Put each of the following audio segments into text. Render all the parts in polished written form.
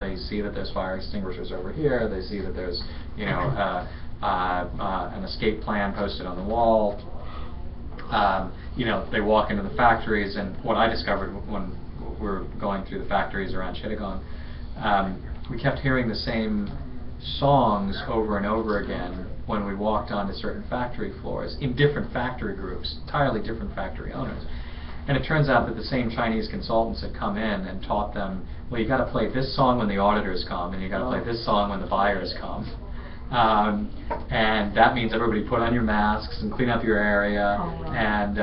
They see that there's fire extinguishers over here. They see that there's, you know, an escape plan posted on the wall. You know, they walk into the factories, and what I discovered when we were going through the factories around Chittagong, we kept hearing the same songs over and over again when we walked onto certain factory floors in different factory groups, entirely different factory owners. And it turns out that the same Chinese consultants had come in and taught them, well, you got to play this song when the auditors come, and you got to play this song when the buyers come. And that means everybody put on your masks and clean up your area, and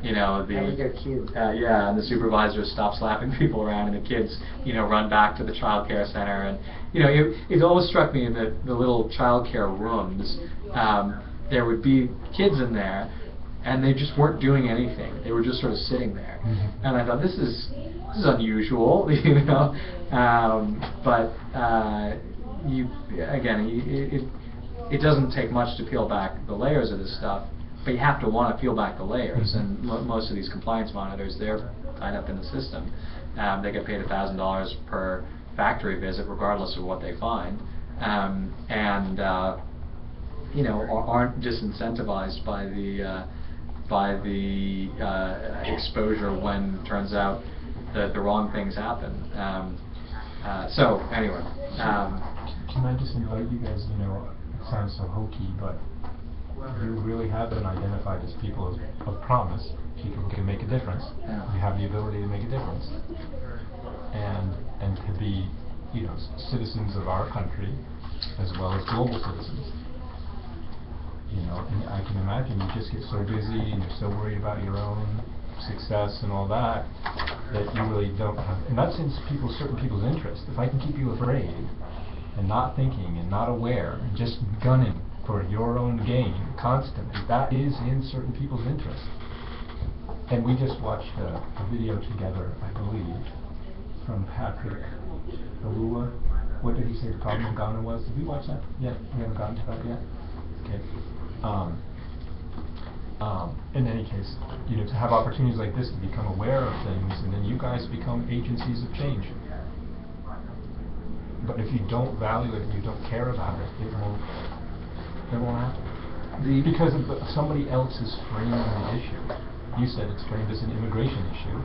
you know, yeah, and the supervisors stop slapping people around, and the kids, you know, run back to the child care center. And you know, it always struck me in the little child care rooms, there would be kids in there, and they just weren't doing anything. They were just sort of sitting there. And I thought, this is unusual, you know. But it doesn't take much to peel back the layers of this stuff, but you have to want to peel back the layers. And most of these compliance monitors, they're tied up in the system. They get paid $1,000 per factory visit, regardless of what they find, and you know, aren't disincentivized by the exposure when it turns out that the wrong things happen. So anyway. Can I just invite you guys, you know, it sounds so hokey, but you really have been identified as people of promise, people who can make a difference, who have the ability to make a difference, and to be, you know, citizens of our country as well as global citizens. You know, and I can imagine you just get so busy and you're so worried about your own success and all that, that you really don't have, and that's in certain people's interest. If I can keep you afraid and not thinking and not aware and just gunning for your own gain constantly, that is in certain people's interest. And we just watched a video together, I believe, from Patrick Alua. What did he say the problem in Ghana was? Did we watch that yet? We haven't gotten to that yet? Okay. In any case, you know, to have opportunities like this to become aware of things, and then you guys become agencies of change. But if you don't value it and you don't care about it, it won't happen. Because of somebody else is framing the issue. You said it's framed as an immigration issue,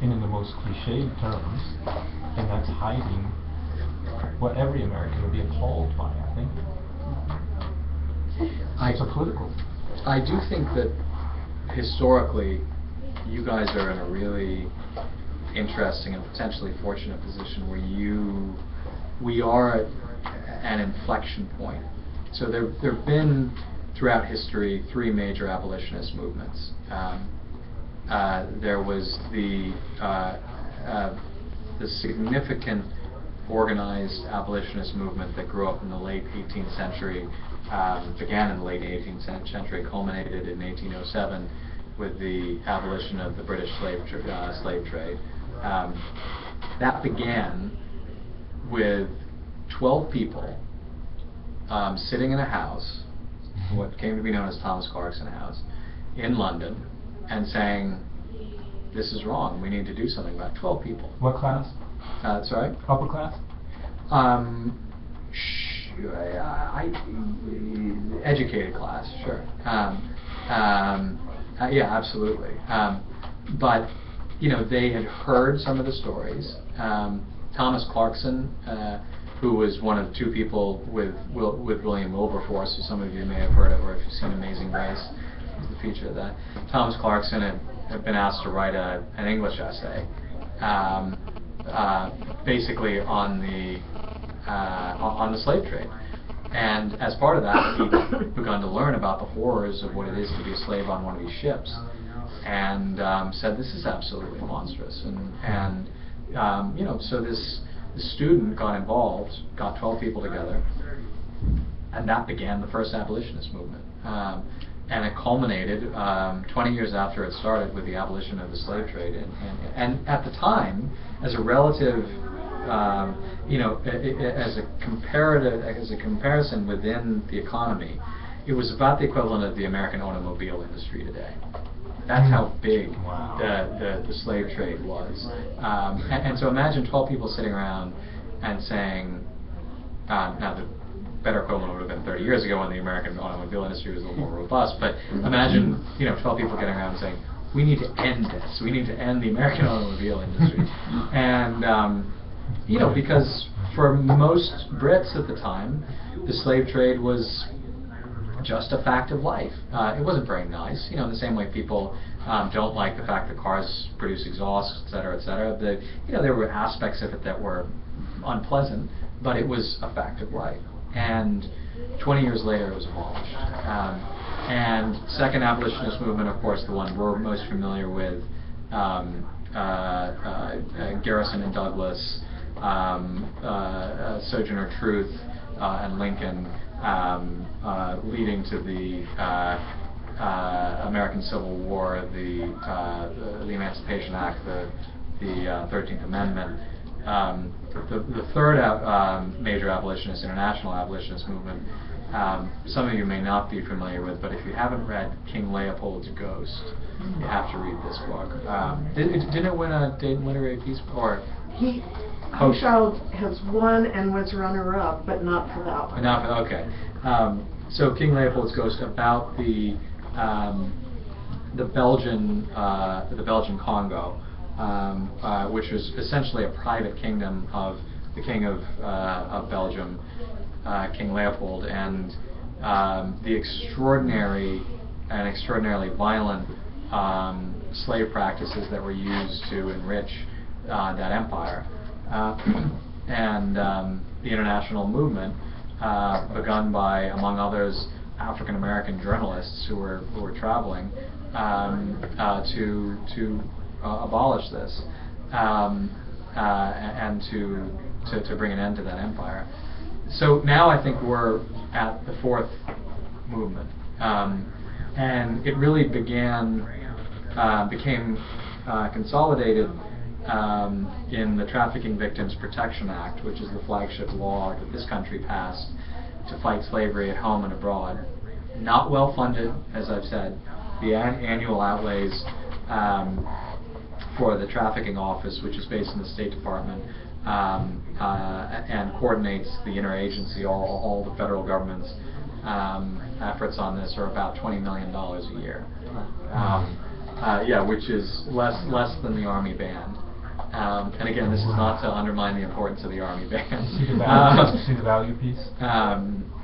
and in the most cliched terms, and that's hiding what every American would be appalled by, I think. It's a political. I do think that historically, you guys are in a really interesting and potentially fortunate position where we are at an inflection point. So there have been throughout history 3 major abolitionist movements. There was the significant organized abolitionist movement that grew up in the late 18th century, began in the late 18th century, culminated in 1807 with the abolition of the British slave trade. That began with 12 people sitting in a house, what came to be known as Thomas Clarkson House, in London, and saying, this is wrong, we need to do something about it. 12 people. What class? Sorry? Upper class? Educated class, sure. Yeah, absolutely. But you know, they had heard some of the stories. Thomas Clarkson, who was one of 2 people with William Wilberforce, who some of you may have heard of, or if you've seen Amazing Grace, was the feature of that. Thomas Clarkson had been asked to write an English essay, basically on the slave trade. And as part of that, he'd begun to learn about the horrors of what it is to be a slave on one of these ships, and said, this is absolutely monstrous. And you know, so this student got involved, got 12 people together, and that began the first abolitionist movement. And it culminated 20 years after it started with the abolition of the slave trade. And at the time, as a relative, you know, as a comparison within the economy, it was about the equivalent of the American automobile industry today. That's how big the slave trade was. And so imagine 12 people sitting around and saying, now the better equivalent would have been 30 years ago when the American automobile industry was a little more robust, but imagine 12 people getting around saying, we need to end this. We need to end the American automobile industry. And, because for most Brits at the time, the slave trade was just a fact of life. It wasn't very nice, in the same way people don't like the fact that cars produce exhaust, et cetera, et cetera. There were aspects of it that were unpleasant, but it was a fact of life. And 20 years later, it was abolished. And second abolitionist movement, of course, the one we're most familiar with, Garrison and Douglas, Sojourner Truth, and Lincoln, leading to the American Civil War, the Emancipation Act, the 13th Amendment. The third major abolitionist, international abolitionist movement, some of you may not be familiar with, but if you haven't read King Leopold's Ghost, you have to read this book. Didn't it win a Dayton Literary Peace Prize? Hochschild has won and was runner-up, but not for that one. Not for, okay. So King Leopold's Ghost, about the Belgian Congo, which was essentially a private kingdom of the King of Belgium, King Leopold, and the extraordinarily violent slave practices that were used to enrich that empire, and the international movement begun by, among others, African American journalists who were traveling to abolish this and to bring an end to that empire. So now I think we're at the fourth movement, and it really became consolidated in the Trafficking Victims Protection Act, which is the flagship law that this country passed to fight slavery at home and abroad. Not well funded, as I've said. The annual outlays for the Trafficking Office, which is based in the State Department, and coordinates the interagency, all the federal government's efforts on this, are about $20 million a year. Which is less than the Army band. And again, this is not to undermine the importance of the Army band. See the value piece?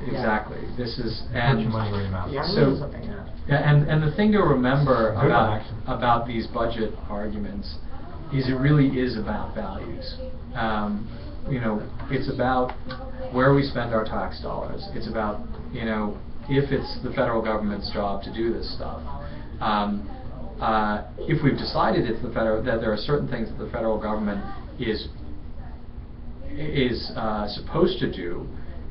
Exactly. This is Put your money where your mouth is. and the thing to remember about these budget arguments is it really is about values. It's about where we spend our tax dollars. It's about if it's the federal government's job to do this stuff. If we've decided that there are certain things that the federal government is supposed to do,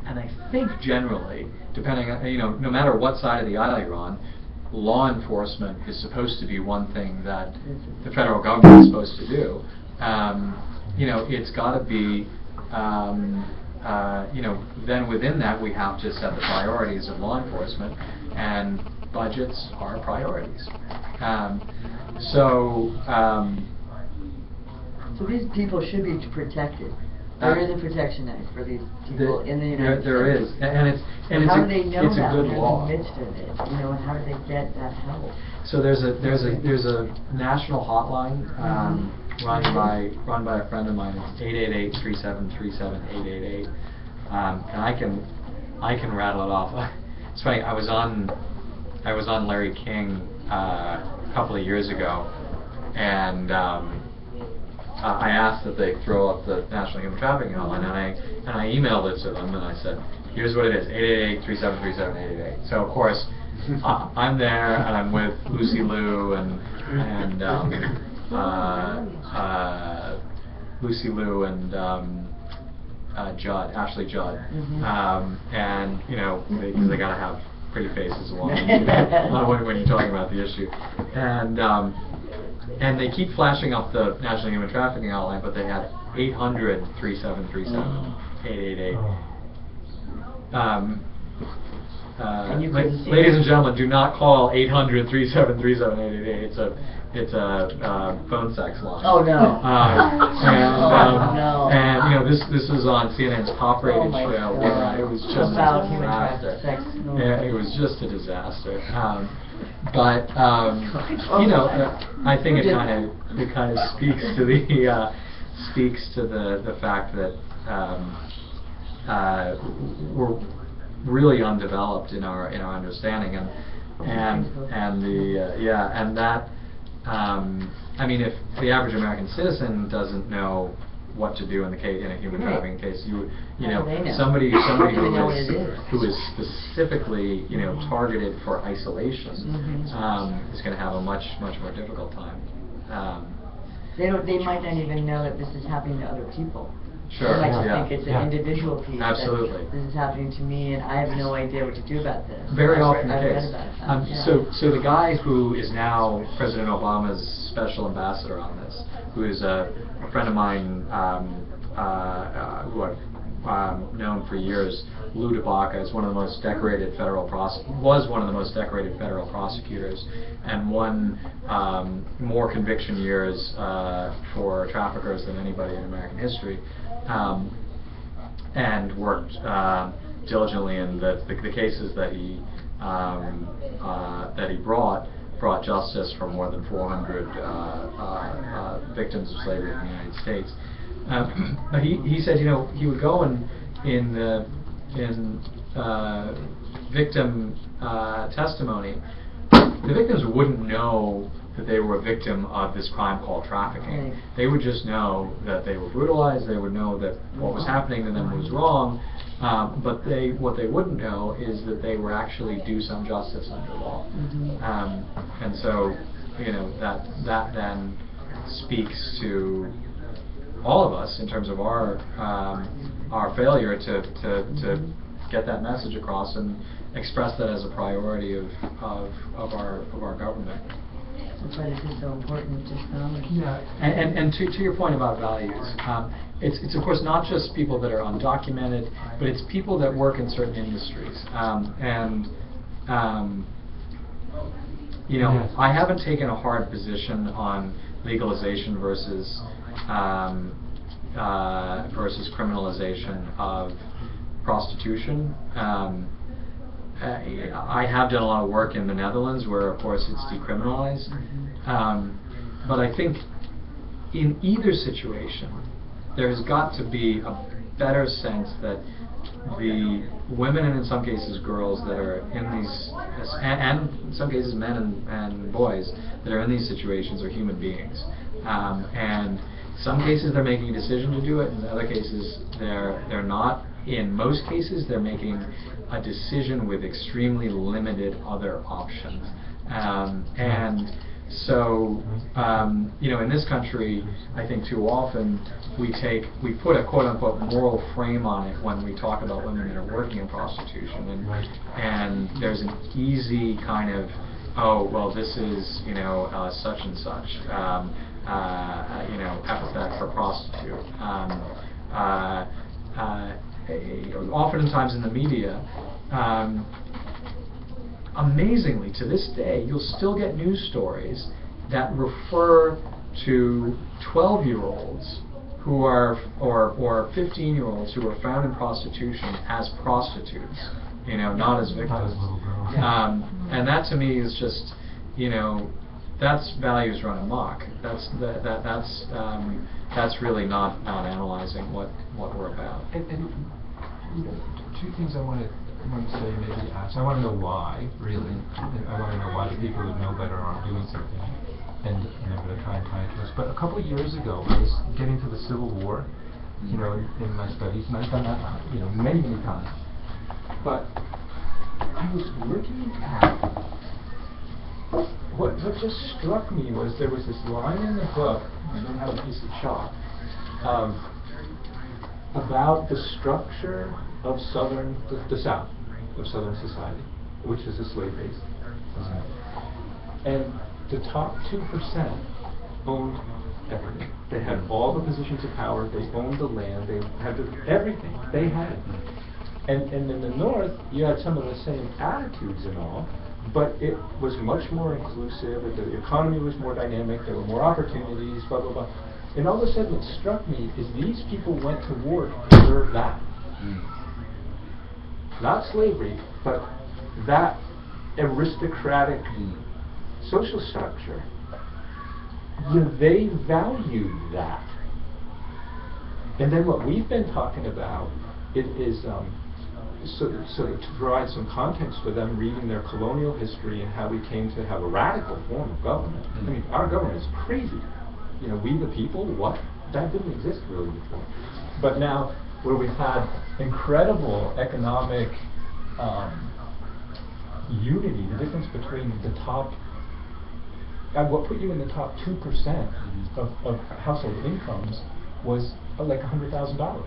and I think generally, depending on no matter what side of the aisle you're on, law enforcement is supposed to be one thing that the federal government is supposed to do. It's got to be. Then within that we have to set the priorities of law enforcement, and budgets are priorities. So these people should be protected. There is a protection act for these people in the United States. There is, and it's how do they know it's that a good when law. they're in the midst of it? And how do they get that help? So there's a national hotline run by a friend of mine. It's 888-373-7888, and I can rattle it off. It's funny. I was on Larry King a couple of years ago, and I asked that they throw up the National Human Trafficking Hotline, and I emailed it to them, and I said, here's what it is, 888-373-7888. So of course, I'm there, and I'm with Lucy Liu and Ashley Judd, and because they gotta have pretty faces along when you're talking about the issue, and they keep flashing up the National Human Trafficking Hotline, but they have 800-3737-888. And you couldn't see ladies it. and gentlemen, do not call 800-373-7888. It's a phone sex line. Oh, no. And No. and this was on CNN's top-rated Oh, my show. God. Where it was just About a human disaster. sex. Oh, Yeah, my it was just a disaster. But I think it kind of speaks to the fact that we're really undeveloped in our understanding, and that I mean, if the average American citizen doesn't know what to do in a human Right. trafficking case, How do they know? somebody How do they know what it is? who is specifically targeted for isolation is going to have a much more difficult time. They might not even know that this is happening to other people. Sure. They might just Yeah. think it's Yeah. an individual piece. that Absolutely. This is happening to me, and I have no idea what to do about this. Very I've often the read case. about that. Yeah. So the guy who is now President Obama's special ambassador on this, who is a friend of mine who I've known for years, Lou DeBaca, is one of the most decorated was one of the most decorated federal prosecutors, and won more conviction years for traffickers than anybody in American history, and worked diligently in the cases that he brought justice for more than 400 victims of slavery in the United States. But he said, he would go in victim testimony. The victims wouldn't know that they were a victim of this crime called trafficking. Right. They would just know that they were brutalized. They would know that what was happening to them was wrong. But what they wouldn't know is that they were actually due some justice under law. And so, that then speaks to all of us in terms of our failure to get that message across and express that as a priority of our government. That's why this is so important, just knowledge. Yeah. And to your point about values, it's of course not just people that are undocumented, but it's people that work in certain industries. Yes. I haven't taken a hard position on legalization versus criminalization of prostitution. I have done a lot of work in the Netherlands where, of course, it's decriminalized. But I think in either situation, there has got to be a better sense that the women, and in some cases girls, that are in these, and in some cases men and boys that are in these situations are human beings. And some cases they're making a decision to do it, in other cases they're not. In most cases they're making a decision with extremely limited other options. And so, in this country, I think too often we put a quote-unquote moral frame on it when we talk about women that are working in prostitution, and there's an easy kind of, oh, well, this is, such and such, epithet for prostitute. Oftentimes in the media, amazingly, to this day, you'll still get news stories that refer to 12-year-olds who are, or 15-year-olds who are found in prostitution as prostitutes, not as victims. Not as little girls. And that to me is just, that's values run amok. That's really not analyzing what we're about. And two things I want to say, maybe ask. I want to know why, really. I want to know why the people who know better aren't doing something, and I'm going to try and tie it to us. But a couple of years ago, I was getting to the Civil War, in my studies, and I've done that, many times. But I was looking at what just struck me was there was this line in the book, I don't have a piece of chalk, about the structure of the South, of Southern society, which is a slave base. And the top 2% owned everything. They had all the positions of power, they owned the land, they had everything. They had it. And in the North, you had some of the same attitudes and all, but it was much more inclusive, the economy was more dynamic, there were more opportunities, blah, blah, blah. And all of a sudden it struck me is these people went to war to preserve that. Not slavery, but that aristocratic social structure. They valued that. And then what we've been talking about is so to provide some context for them reading their colonial history and how we came to have a radical form of government. I mean, our government is crazy. You know, we the people, what? That didn't exist really before. But now, where we've had incredible economic unity, the difference between the top, what put you in the top 2% of household incomes was like $100,000.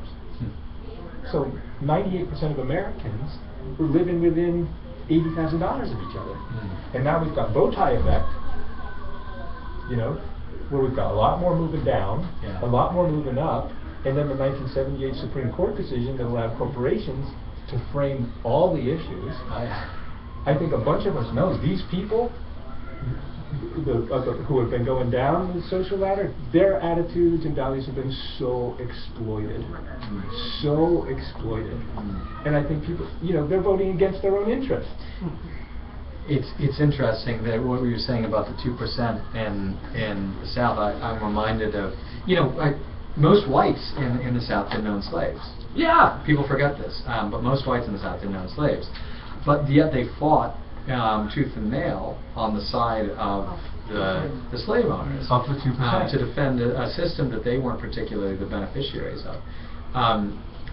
So 98% of Americans were living within $80,000 of each other. And now we've got bow tie effect, you know, where we've got a lot more moving down, a lot more moving up, and then the 1978 Supreme Court decision that allowed corporations to frame all the issues. I think a bunch of us know these people who have been going down the social ladder, their attitudes and values have been so exploited. So exploited. And I think people, you know, they're voting against their own interests. It's interesting that what we were saying about the 2% in the South. I'm reminded of, you know, most whites in the South didn't own slaves. Yeah, people forget this, but most whites in the South didn't own slaves. But yet they fought tooth and nail on the side of the slave owners Up to 2%. to defend a system that they weren't particularly the beneficiaries of.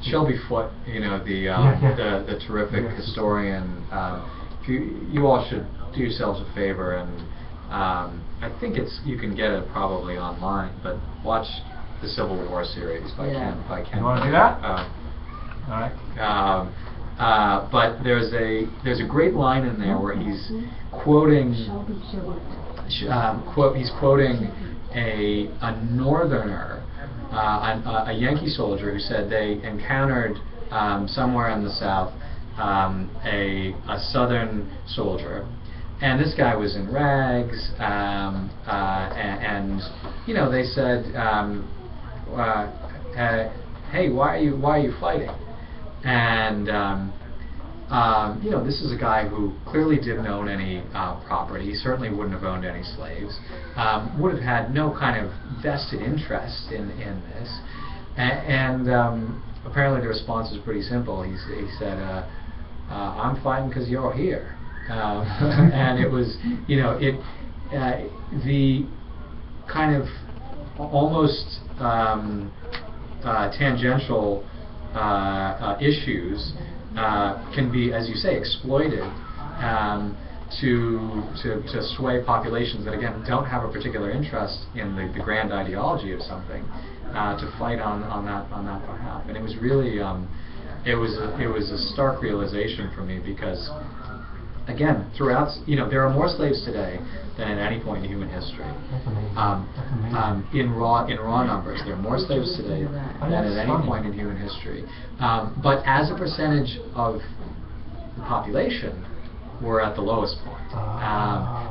Shelby Foote, you know, the terrific historian. You all should do yourselves a favor, and I think you can get it probably online, but watch the Civil War series by Ken. You want to do that? All right. But there's a great line in there where he's quoting he's quoting a northerner, a Yankee soldier who said they encountered somewhere in the South a southern soldier, and this guy was in rags, and you know, they said, hey, why are you fighting? And you know, this is a guy who clearly didn't own any property. He certainly wouldn't have owned any slaves. Would have had no kind of vested interest in this. And apparently the response was pretty simple. He said, "I'm fighting because you're here." And it was, you know, the kind of almost tangential issues can be, as you say, exploited to sway populations that again don't have a particular interest in the grand ideology of something, to fight on that behalf. And it was really it was a stark realization for me, because again, throughout, you know, there are more slaves today than at any point in human history. In raw numbers, there are more slaves today than at any point in human history. But as a percentage of the population, we're at the lowest point,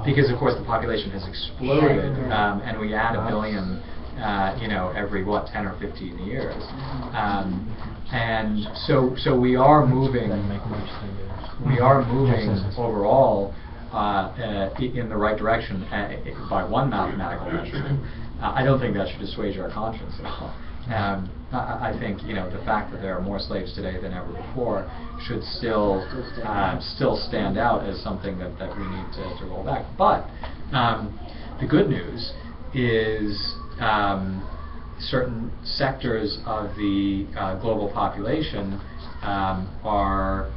because of course the population has exploded, and we add 1 billion, you know, every 10 or 15 years, and so we are moving. We are moving overall in the right direction by one mathematical measurement. I don't think that should assuage our conscience at all. I think, you know, the fact that there are more slaves today than ever before should still stand out as something that we need to roll back. But the good news is certain sectors of the global population are,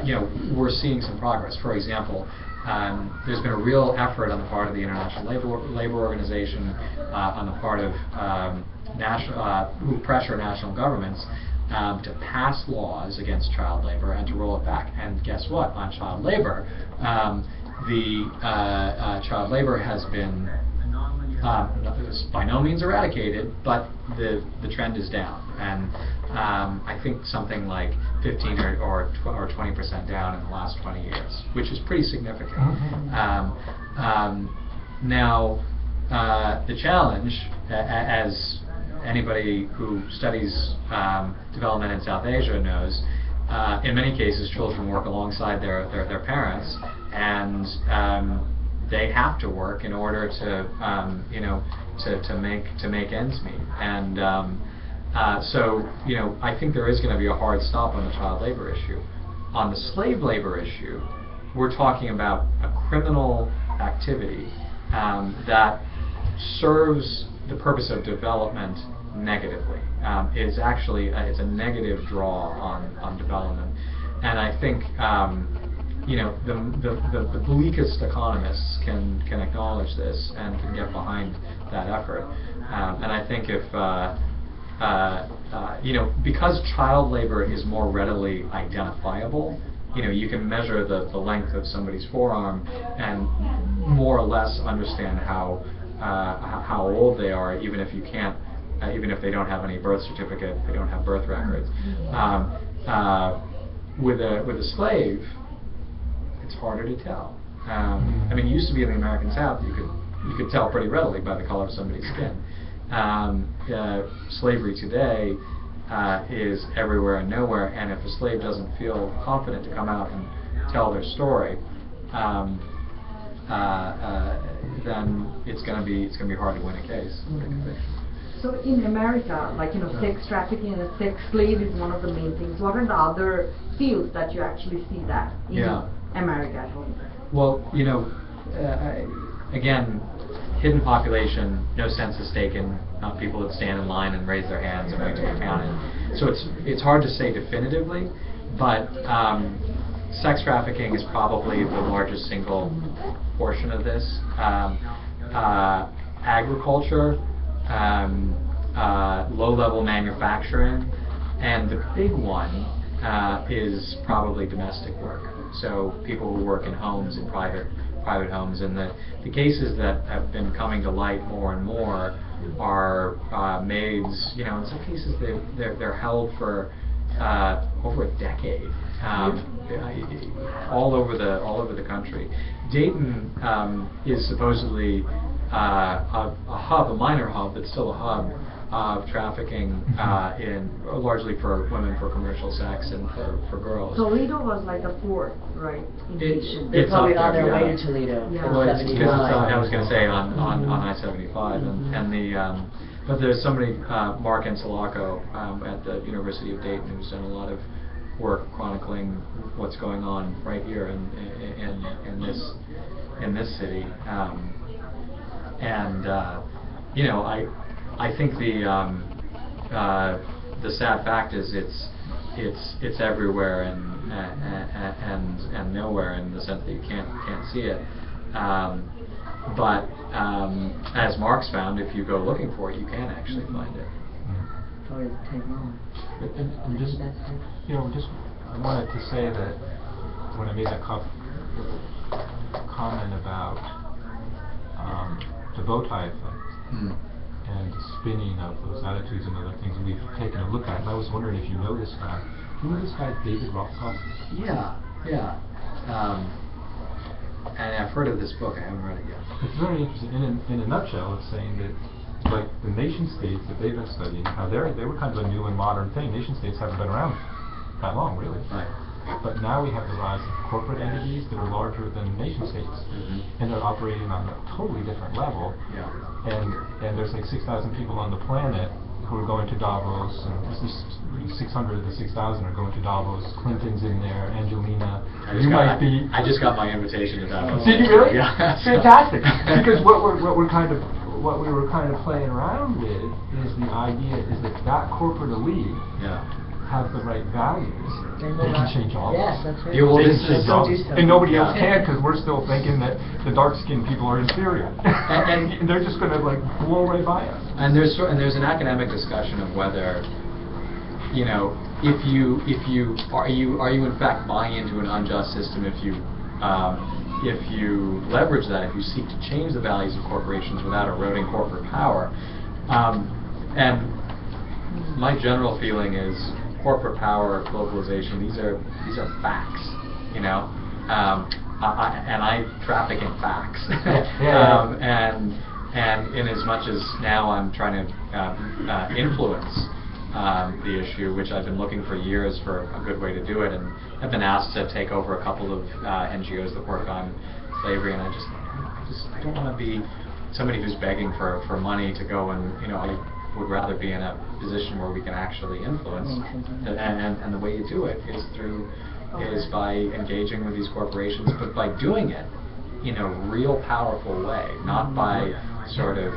you know, we're seeing some progress. For example, there's been a real effort on the part of the International Labor Organization, on the part of who pressure national governments to pass laws against child labor and to roll it back. And guess what? On child labor, child labor has been by no means eradicated, but the trend is down. And I think something like 15 or 20% down in the last 20 years, which is pretty significant. Now, the challenge, as anybody who studies development in South Asia knows, in many cases children work alongside their parents, and they have to work in order to to make ends meet. And so I think there is going to be a hard stop on the child labor issue. On the slave labor issue, we're talking about a criminal activity that serves the purpose of development negatively. It's actually it's a negative draw on development, and I think the bleakest economists can acknowledge this and can get behind that effort. And I think if because child labor is more readily identifiable, you can measure the length of somebody's forearm and more or less understand how old they are, even if you can't, even if they don't have any birth certificate, they don't have birth records. With a slave, it's harder to tell. I mean, it used to be in the American South, you could tell pretty readily by the color of somebody's skin. Slavery today is everywhere and nowhere, and if a slave doesn't feel confident to come out and tell their story, then it's going to be hard to win a case. So in America, like sex trafficking and a sex slave is one of the main things. What are the other fields that you actually see that in America at home? Well, again, hidden population, no census taken, not people that stand in line and raise their hands and wait to be counted. So it's hard to say definitively, but sex trafficking is probably the largest single portion of this. Agriculture, low-level manufacturing, and the big one is probably domestic work. So people who work in homes, in private homes, and the cases that have been coming to light more and more are maids. In some cases they're held for over a decade, all over the country. Dayton is supposedly a hub, a minor hub, but still a hub of trafficking largely for women for commercial sex and for girls. Toledo was like a fourth, right? They're probably on their way to Toledo. Yeah. Well, it's 75. I was going to say on I-75, and the but there's somebody, Mark Encelaco, at the University of Dayton, who's done a lot of work chronicling what's going on right here in this city. I think the sad fact is it's everywhere and nowhere, in the sense that you can't see it. But as Mark's found, if you go looking for it, you can actually find it. Probably take long. And just I wanted to say that when I made that comment about the bow tie effect and the spinning of those attitudes and other things we've taken a look at, and I was wondering if you know this guy. Do you know this guy, David Rothkopf? Yeah. And I've heard of this book. I haven't read it yet. It's very interesting. In a nutshell, it's saying that, like, the nation states that they've been studying, how they were kind of a new and modern thing. Nation states haven't been around that long, really. Right. But now we have the rise of corporate entities that are larger than nation states, and they're operating on a totally different level. Yeah. And there's like 6,000 people on the planet who are going to Davos, and 600 of the 6,000 are going to Davos. Clinton's in there, Angelina. I just got my invitation to Davos. Did you really? Yeah. Fantastic. Because what we were kind of playing around with is the idea is that corporate elite have the right values. They can change all Yes, this. that's right. Yeah, well, They this can change is all this. And nobody else can, because we're still thinking that the dark-skinned people are inferior. And they're just going to blow right by us. And there's an academic discussion of whether, if you are you in fact buying into an unjust system if you leverage that, if you seek to change the values of corporations without eroding corporate power. And my general feeling is corporate power, globalization. These are facts, you know. I traffic in facts. And in as much as now I'm trying to influence the issue, which I've been looking for years for a good way to do it, and have been asked to take over a couple of NGOs that work on slavery, and I don't want to be somebody who's begging for money to go, and I would rather be in a position where we can actually influence, and the way you do it is by engaging with these corporations, but by doing it in a real powerful way, not by sort of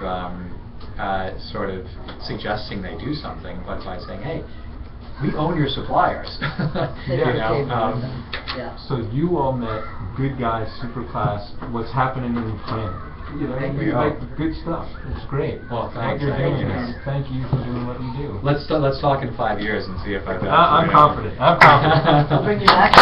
suggesting they do something, but by saying, hey, we own your suppliers. So you all met good guys, super class. What's happening in the planet? Like good stuff. It's great. Well, thanks. Thank you for doing what you do. Let's talk in 5 years and see if I've. I'm confident. I'm confident. I'll bring you back.